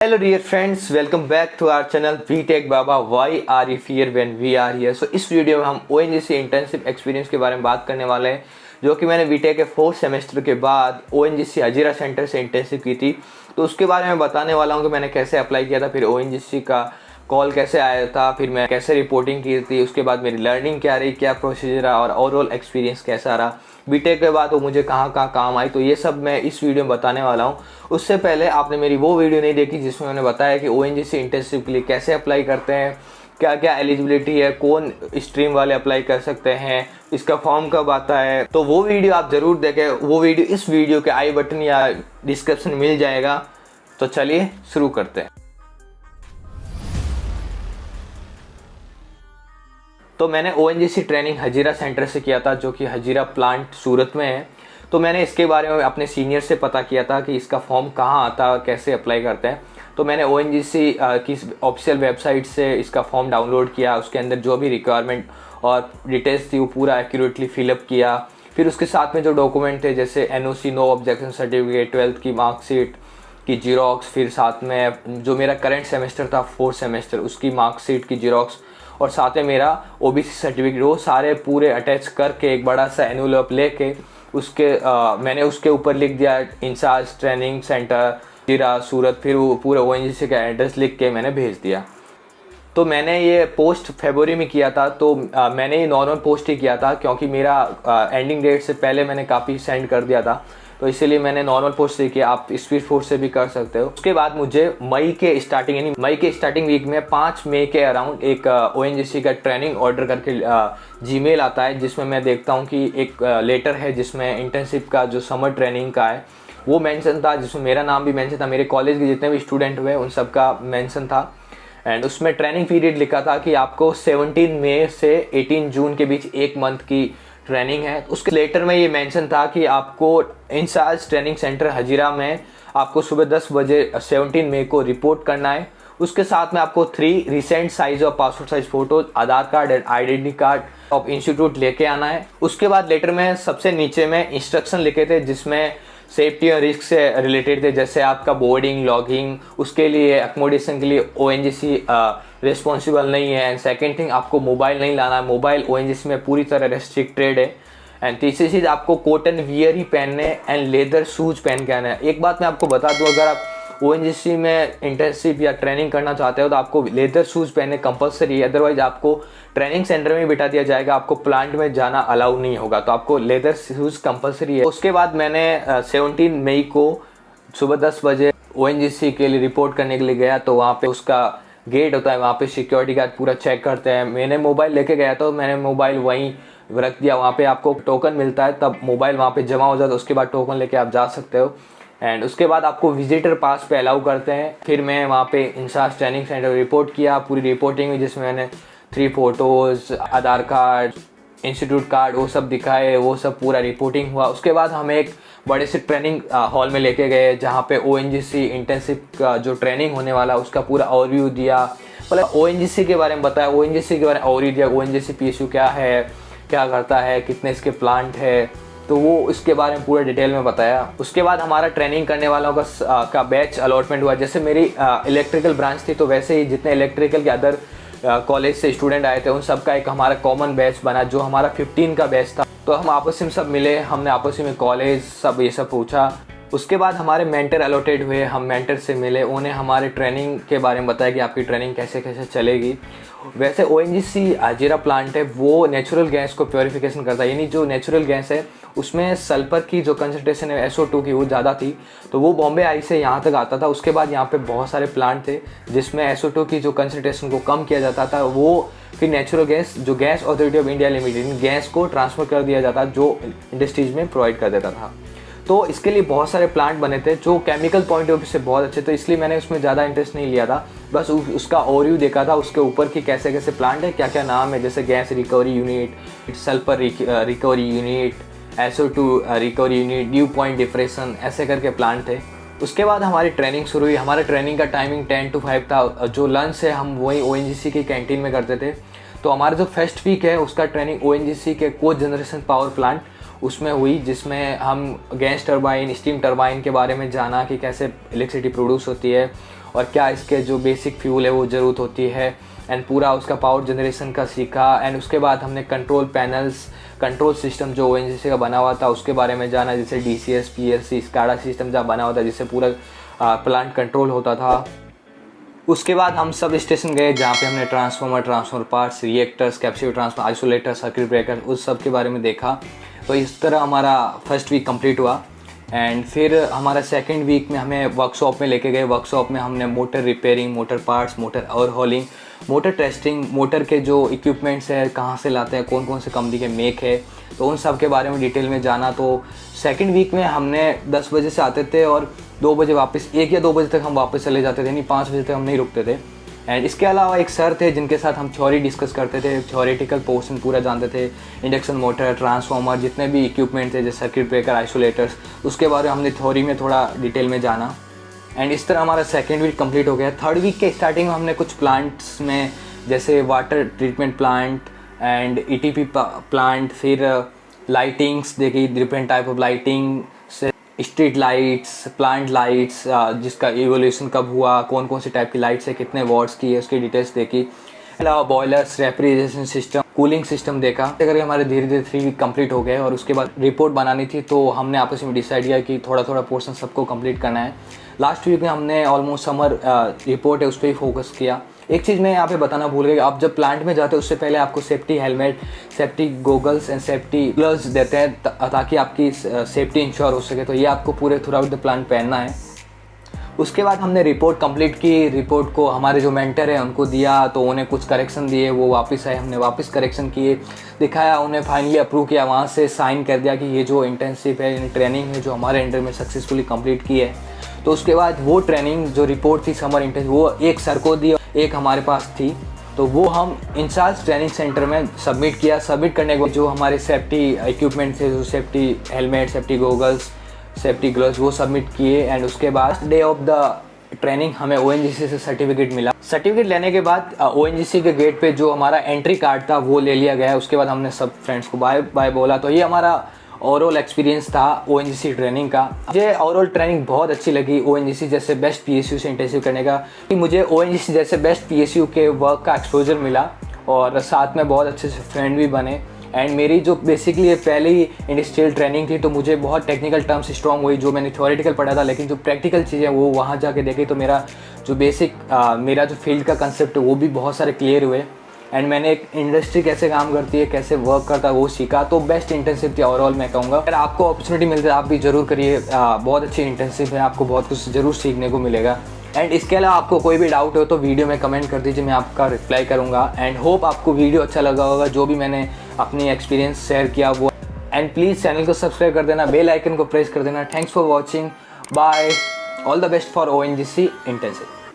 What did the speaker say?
Hello dear friends, welcome back to our channel VTech Baba. Why are you fear when we are here? So इस video में हम ONGC internship experience के बारे में बात करने वाले हैं, जो कि मैंने VTech के 4th सेमेस्टर के बाद ONGC हजीरा सेंटर से इंटर्नशिप की थी। तो उसके बारे में बताने वाला हूँ कि मैंने कैसे अप्लाई किया था, फिर ONGC का कॉल कैसे आया था, फिर मैं कैसे रिपोर्टिंग की थी, उसके बाद मेरी लर्निंग क्या रही, क्या प्रोसीजर रहा और ओवरऑल एक्सपीरियंस कैसा रहा, बीटेक के बाद वो मुझे कहाँ कहाँ काम आई। तो ये सब मैं इस वीडियो में बताने वाला हूँ। उससे पहले आपने मेरी वो वीडियो नहीं देखी जिसमें मैंने बताया कि ONGC इंटर्नशिप के लिए कैसे अप्लाई करते हैं, क्या क्या एलिजिबिलिटी है, कौन स्ट्रीम वाले अप्लाई कर सकते हैं, इसका फॉर्म कब आता है। तो वो वीडियो आप ज़रूर देखें। वो वीडियो इस वीडियो के आई बटन या डिस्क्रिप्शन मिल जाएगा। तो चलिए शुरू करते हैं। तो मैंने ONGC ट्रेनिंग हजीरा सेंटर से किया था, जो कि हजीरा प्लांट सूरत में है। तो मैंने इसके बारे में अपने सीनियर से पता किया था कि इसका फॉर्म कहाँ आता है और कैसे अप्लाई करते हैं। तो मैंने ONGC की ऑफिशियल वेबसाइट से इसका फॉर्म डाउनलोड किया, उसके अंदर जो भी रिक्वायरमेंट और डिटेल्स थी वो पूरा एक्यूरेटली फिलअप किया। फिर उसके साथ में जो डॉक्यूमेंट थे जैसे NOC no objection certificate, 12th की मार्कशीट की जीरोक्स, फिर साथ में जो मेरा करंट सेमेस्टर था 4th सेमेस्टर उसकी मार्कशीट की जीरोक्स, और साथ में मेरा OBC सर्टिफिकेट, वो सारे पूरे अटैच करके एक बड़ा सा एनवलप लेके मैंने उसके ऊपर लिख दिया इंचार्ज ट्रेनिंग सेंटर हजीरा सूरत। फिर वो पूरे ONGC का एड्रेस लिख के मैंने भेज दिया। तो मैंने ये पोस्ट फरवरी में किया था। तो मैंने ये नॉर्मल पोस्ट ही किया था क्योंकि मेरा एंडिंग डेट से पहले मैंने काफ़ी सेंड कर दिया था, तो इसीलिए मैंने नॉर्मल पोस्ट से किया। आप स्पीड फोर्स से भी कर सकते हो। उसके बाद मुझे मई के स्टार्टिंग वीक में 5 मई के अराउंड एक ONGC का ट्रेनिंग ऑर्डर करके जीमेल आता है, जिसमें मैं देखता हूँ कि एक लेटर है जिसमें इंटर्नशिप का जो समर ट्रेनिंग का है वो मेंशन था, जिसमें मेरा नाम भी मेंशन था, मेरे कॉलेज के जितने भी स्टूडेंट हुए उन सब का मेंशन था। एंड उसमें ट्रेनिंग पीरियड लिखा था कि आपको 17 मई से 18 जून के बीच 1 मंथ की ट्रेनिंग है। उसके लेटर में ये मेंशन था कि आपको इंचार्ज ट्रेनिंग सेंटर हजीरा में आपको सुबह 10 बजे 17 मई को रिपोर्ट करना है। उसके साथ में आपको 3 रिसेंट साइज और passport size photo, Aadhaar card and identity card of institute लेके आना है। उसके बाद लेटर में सबसे नीचे में इंस्ट्रक्शन लिखे थे जिसमें सेफ्टी और रिस्क से रिलेटेड थे, जैसे आपका बोर्डिंग, लॉगिंग, उसके लिए अकोमोडेशन के लिए ONGC रिस्पॉन्सिबल नहीं है। एंड सेकेंड थिंग, आपको मोबाइल नहीं लाना है, मोबाइल ONGC में पूरी तरह रेस्ट्रिक्टेड है। एंड तीसरी चीज़, आपको कॉटन वियर ही पहनने एंड लेदर शूज पहन के आना है। एक बात मैं आपको बता दूं, अगर आप ONGC में इंटर्नशिप या ट्रेनिंग करना चाहते हो तो आपको लेदर शूज़ पहनने कंपलसरी है, अदरवाइज आपको ट्रेनिंग सेंटर में बिठा दिया जाएगा, आपको प्लांट में जाना अलाउ नहीं होगा। तो आपको लेदर शूज़ कंपलसरी है। उसके बाद मैंने 17 मई को सुबह 10 बजे ONGC के लिए रिपोर्ट करने के लिए गया। तो वहाँ पे उसका गेट होता है, वहाँ पे सिक्योरिटी गार्ड पूरा चेक करते हैं। मैंने मोबाइल लेके गया तो मैंने मोबाइल वहीं रख दिया। वहाँ पे आपको टोकन मिलता है, तब मोबाइल वहाँ पे जमा हो जाता है, उसके बाद टोकन लेके आप जा सकते हो। एंड उसके बाद आपको विजिटर पास पे अलाउ करते हैं। फिर मैं वहाँ पे इंचार्ज ट्रेनिंग सेंटर रिपोर्ट किया, पूरी रिपोर्टिंग हुई जिसमें मैंने 3 फोटोज़, आधार कार्ड, इंस्टीट्यूट कार्ड वो सब दिखाए, वो सब पूरा रिपोर्टिंग हुआ। उसके बाद हमें एक बड़े से ट्रेनिंग हॉल में लेके गए जहाँ पे ONGC इंटर्नशिप का जो ट्रेनिंग होने वाला उसका पूरा ओवरव्यू दिया, मतलब ONGC के बारे में बताया, ONGC के बारे में ओवरव्यू दिया, ONGC PSU क्या है, क्या करता है, कितने इसके प्लांट है, तो वो इसके बारे में पूरा डिटेल में बताया। उसके बाद हमारा ट्रेनिंग करने वालों का बैच अलॉटमेंट हुआ। जैसे मेरी इलेक्ट्रिकल ब्रांच थी, तो वैसे ही जितने इलेक्ट्रिकल के अदर कॉलेज से स्टूडेंट आए थे उन सब का एक हमारा कॉमन बैच बना, जो हमारा 15 का बैच था। तो हम आपस में सब मिले, हमने आपस में कॉलेज सब ये सब पूछा। उसके बाद हमारे मेंटर अलॉटेड हुए, हम मेंटर से मिले, उन्हें हमारे ट्रेनिंग के बारे में बताया कि आपकी ट्रेनिंग कैसे कैसे चलेगी। वैसे ONGC हजीरा प्लांट है वो नेचुरल गैस को प्योरीफिकेशन करता है, यानी जो नेचुरल गैस है उसमें सल्फर की जो कंसनट्रेशन है SO2 की वो ज़्यादा थी, तो वो बॉम्बे आई से यहाँ तक आता था। उसके बाद यहाँ पे बहुत सारे प्लांट थे जिसमें SO2 की जो कंसनट्रेशन को कम किया जाता था, वो फिर नेचुरल गैस जो gas authority of India limited gas को ट्रांसफ़र कर दिया जाता, जो इंडस्ट्रीज़ में प्रोवाइड कर देता था। तो इसके लिए बहुत सारे प्लांट बने थे जो केमिकल पॉइंट ऑफ व्यू से बहुत अच्छे थे, इसलिए मैंने उसमें ज़्यादा इंटरेस्ट नहीं लिया था, बस उसका ओवरव्यू देखा था, उसके ऊपर की कैसे कैसे प्लांट है, क्या क्या नाम है, जैसे gas recovery unit, sulphur recovery unit, SO2 recovery unit, due point depression, ऐसे करके प्लांट थे। उसके बाद हमारी ट्रेनिंग शुरू हुई। हमारा ट्रेनिंग का टाइमिंग 10 to 5 था। जो लंच है हम वही ONGC की कैंटीन में करते थे। तो हमारा जो फर्स्ट वीक है उसका ट्रेनिंग ONGC के को जनरेशन पावर प्लांट उसमें हुई, जिसमें हम गैस टरबाइन, स्टीम टरबाइन के बारे में जाना कि कैसे इलेक्ट्रिसिटी प्रोड्यूस होती है, और क्या इसके जो बेसिक फ्यूल है वो ज़रूरत होती है, एंड पूरा उसका पावर जनरेशन का सीखा। एंड उसके बाद हमने कंट्रोल पैनल्स, कंट्रोल सिस्टम जो ONGC का बना हुआ था उसके बारे में जाना, जैसे DCS, PLC, SCADA सिस्टम जब बना हुआ था जिससे पूरा प्लांट कंट्रोल होता था। उसके बाद हम सब स्टेशन गए जहाँ पे हमने transformer parts, reactors, capacitor transformer, isolator, circuit breaker उस सब के बारे में देखा। तो इस तरह हमारा फर्स्ट वीक कंप्लीट हुआ। एंड फिर हमारा सेकंड वीक में हमें वर्कशॉप में लेके गए। वर्कशॉप में हमने motor repairing, motor parts, motor overhauling, motor testing, motor के जो इक्विपमेंट्स है कहाँ से लाते हैं, कौन कौन से कंपनी के मेक है, तो उन सब के बारे में डिटेल में जाना। तो सेकंड वीक में हमने 10 बजे से आते थे और 2 बजे वापस, 1 या 2 बजे तक हम वापस चले जाते थे, नहीं 5 बजे तक हम नहीं रुकते थे। एंड इसके अलावा एक सर थे जिनके साथ हम थ्योरी डिस्कस करते थे, थ्योरेटिकल पोर्शन पूरा जानते थे, इंडक्शन मोटर, ट्रांसफार्मर, जितने भी इक्विपमेंट थे जैसे सर्किट ब्रेकर, आइसोलेटर्स, उसके बारे में हमने थ्योरी में थोड़ा डिटेल में जाना। एंड इस तरह हमारा सेकेंड वीक कंप्लीट हो गया। थर्ड वीक के स्टार्टिंग में हमने कुछ प्लांट्स में जैसे water treatment plant and ETP plant, फिर लाइटिंग्स देखी, different type of lighting, street lights, plant lights, जिसका इवोल्यूशन कब हुआ, कौन कौन सी टाइप की लाइट्स है, कितने वॉट्स की है, उसकी डिटेल्स देखी। अलावा boilers, refrigeration system, cooling system देखा। करके हमारे धीरे धीरे 3 वीक कंप्लीट हो गए और उसके बाद रिपोर्ट बनानी थी, तो हमने आपस में डिसाइड किया कि थोड़ा थोड़ा पोर्शन सबको कंप्लीट करना है। लास्ट वीक में हमने ऑलमोस्ट समर रिपोर्ट है उस पर ही फोकस किया। एक चीज़ मैं यहाँ पे बताना भूल गया, आप जब प्लांट में जाते हो उससे पहले आपको safety helmet, safety goggles and safety gloves देते हैं ताकि आपकी सेफ्टी इंश्योर हो सके। तो ये आपको पूरे थ्रू आउट द प्लांट पहनना है। उसके बाद हमने रिपोर्ट कंप्लीट की। रिपोर्ट को हमारे जो मेंटर है उनको दिया, तो उन्हें कुछ करेक्शन दिए, वो वापस आए, हमने वापस करेक्शन किए, दिखाया, उन्हें फाइनली अप्रूव किया, वहाँ से साइन कर दिया कि ये जो इंटर्नशिप है, ट्रेनिंग है जो हमारे अंडर में सक्सेसफुली कंप्लीट की है। तो उसके बाद वो ट्रेनिंग जो रिपोर्ट थी समर इंटर्नशिप, वो एक सर को दी, एक हमारे पास थी, तो वो हम इंचार्ज ट्रेनिंग सेंटर में सबमिट किया। सबमिट करने के बाद जो हमारे सेफ्टी इक्विपमेंट थे, जो safety helmet, safety goggles, safety gloves, वो सबमिट किए। एंड उसके बाद डे ऑफ द ट्रेनिंग हमें ONGC से सर्टिफिकेट मिला। सर्टिफिकेट लेने के बाद ONGC के गेट पे जो हमारा एंट्री कार्ड था वो ले लिया गया। उसके बाद हमने सब फ्रेंड्स को बाय बाय बोला। तो ये हमारा ओवरऑल एक्सपीरियंस था ONGC ट्रेनिंग का। मुझे ओवरऑल ट्रेनिंग बहुत अच्छी लगी ONGC जैसे बेस्ट PSU से इंटर्नशिप करने का। मुझे ONGC जैसे बेस्ट PSU के वर्क का एक्सपोजर मिला और साथ में बहुत अच्छे से फ्रेंड भी बने। एंड मेरी जो बेसिकली पहले ही इंडस्ट्रियल ट्रेनिंग थी, तो मुझे बहुत टेक्निकल टर्म्स स्ट्रॉन्ग हुई। जो मैंने थ्योरेटिकल पढ़ा था, लेकिन जो प्रैक्टिकल चीज़ें वो वहाँ जाके देखी, तो मेरा जो बेसिक मेरा जो फील्ड का कंसेप्ट है वो भी बहुत सारे क्लियर हुए। एंड मैंने एक इंडस्ट्री कैसे काम करती है, कैसे वर्क करता है वो सीखा। तो बेस्ट इंटर्नशिप थी ओवरऑल मैं कहूँगा। अगर आपको अपॉर्चुनिटी मिलती है आप भी ज़रूर करिए, बहुत अच्छी इंटर्नशिप है, आपको बहुत कुछ ज़रूर सीखने को मिलेगा। एंड इसके अलावा आपको कोई भी डाउट हो तो वीडियो में कमेंट कर दीजिए, मैं आपका रिप्लाई करूँगा। एंड होप आपको वीडियो अच्छा लगा होगा, जो भी मैंने अपनी एक्सपीरियंस शेयर किया वो। एंड प्लीज़ चैनल को सब्सक्राइब कर देना, बेल आइकन को प्रेस कर देना। Thanks for watching, bye, all the best for ONGC internship.